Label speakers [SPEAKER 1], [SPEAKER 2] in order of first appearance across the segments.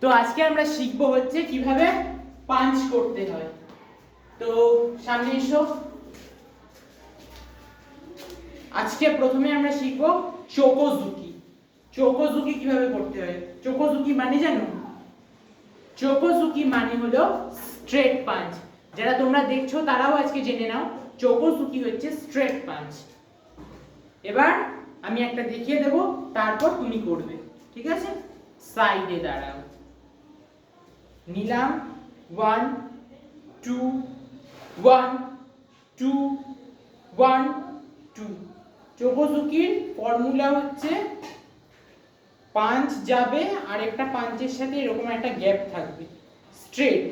[SPEAKER 1] তো আজকে আমরা শিখবো হচ্ছে কিভাবে পাঞ্চ করতে হয়। তো সামনে এসো। আজকে প্রথমে আমরা শিখবো চোকোজুকি। চোকোজুকি কিভাবে করতে হয়? চোকোজুকি মানে জানো? চোকোজুকি মানে হলো স্ট্রেট পাঞ্চ। যারা তোমরা দেখছো তারাও আজকে জেনে নাও, চোকোজুকি হচ্ছে স্ট্রেট পাঞ্চ। এবার আমি একটা দেখিয়ে দেব, তারপর তুমি করবে, ঠিক আছে? সাইডে দাঁড়াও। নিলাম 1 2 1 2 1 2। চোকোজুকির ফর্মুলা হচ্ছে পাঞ্চ যাবে আর একটা পাঞ্চের সাথে এরকম একটা গ্যাপ থাকবে, স্ট্রেট।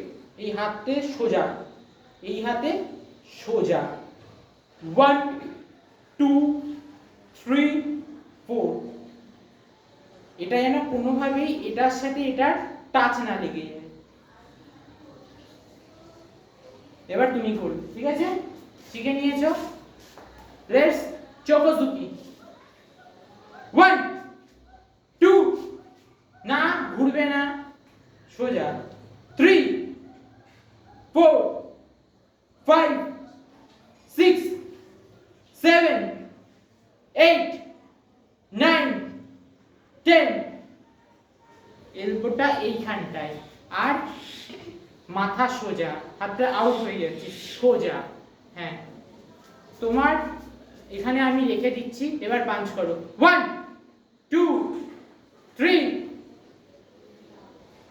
[SPEAKER 1] এই হাতে সোজা, এই হাতে সোজা। 1 2 3 4। এটা যেন কোনোভাবেই এটার সাথে এটার টাচ না লেগে যায়। এবার তুমি করবে, ঠিক আছে? শিখে নিয়েছো? লেটস চোকোজুকি। 1 2 না, ঘুরবে না, সোজা। 3 4 5 6 7 8 9 10। এলবোটা এইখানটায়, আর মাথা সোজা, হাতটা আউট হয়ে যাচ্ছে, সোজা। হ্যাঁ, তোমার এখানে আমি রেখে দিচ্ছি, এবার পাঞ্চ করো। 1 2 3।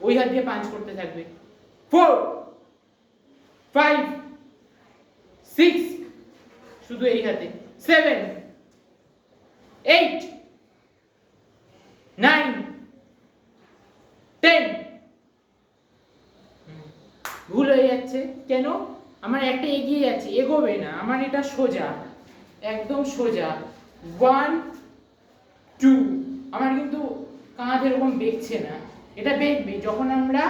[SPEAKER 1] ওই হাত দিয়ে পাঞ্চ করতে থাকবে। 4 5 6, শুধু এই হাতে। 7 8 9 10। ভুল হয়ে যাচ্ছে কেন? আমার একটা এগিয়ে যাচ্ছে, এগোবে না, আমার এটা সোজা, একদম সোজা। 1 2। আমার কিন্তু কাঁধ এরকম বেঁকছে না, এটা বেঁকবে যখন আমরা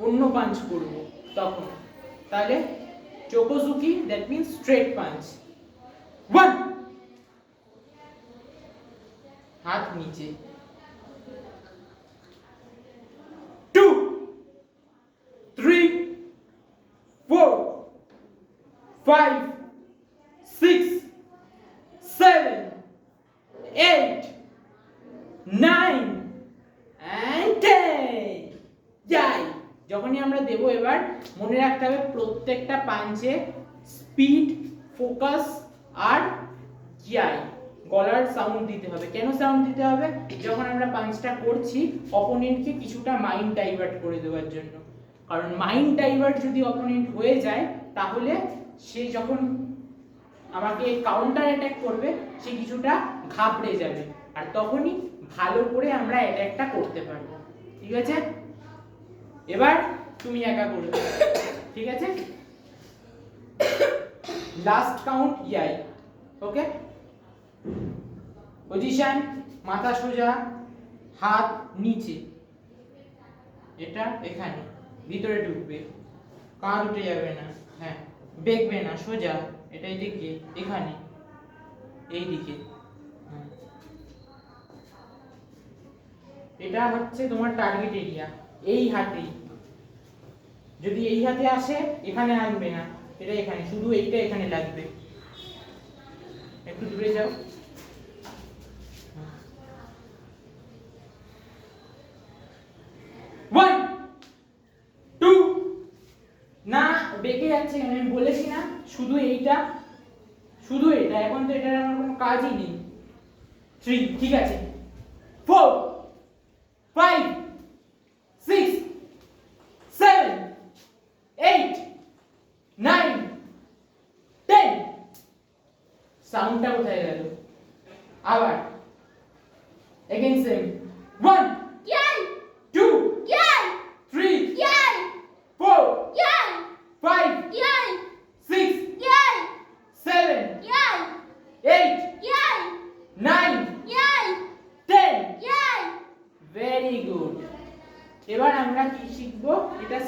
[SPEAKER 1] অন্য পাঞ্চ করব তখন। তাহলে চোকোজুকি, দ্যাট মিন্স স্ট্রেট পাঞ্চ। 1, হাত নিচে। 2 3 4 5 6 7 8 9 and 10। যাই, যখনই আমরা দেব এবার মনে রাখতে হবে প্রত্যেকটা পাঞ্চে স্পিড, ফোকাস আর জিআই, গলার সাউন্ড দিতে হবে। কেন সাউন্ড দিতে হবে? যখন আমরা পাঞ্চটা করছি অপোনেন্টকে কিছুটা মাইন্ড ডাইভার্ট করে দেওয়ার জন্য। কারণ মাইন্ড ডাইভার্ট যদি অপোনেন্ট হয়ে যায়, তাহলে সে যখন আমাকে কাউন্টার অ্যাটাক করবে সে কিছুটা ঘাবড়ে যাবে, আর তখনই ভালো করে আমরা অ্যাটাকটা করতে পারবো, ঠিক আছে? এবার তুমি একা করবে, ঠিক আছে? লাস্ট কাউন্ট ইয়াই, ওকে? পজিশন, মাথা সোজা, হাত নিচে, এটা এখানে ভিতরে ঢুকবে, কাঁধ উঠে যাবে না, হ্যাঁ, বেঁকবে না, সোজা। এটা এইদিকে, এখানে, এইদিকে। এটা হচ্ছে তোমার টার্গেট এরিয়া, এই হাতেই। যদি এই হাতে আসে এখানে আনবে না, এটা এখানে, শুধু এইটা এখানে লাগবে। একটু দূরে যাও। না, বেঁকে যাচ্ছে, আমি বলেছি না, শুধু এইটা, শুধু এটা। এখন তো এটার আমার কোনো কাজই নেই। 3, ঠিক আছে। 4 5 6 7 8 9 10। সাউন্ডটা কোথায় গেল? আবার এগেইন সেম। 1 2 3 4 5 6 7 8 9 10। Very good. এবার আমরা কি শিখবো? এটা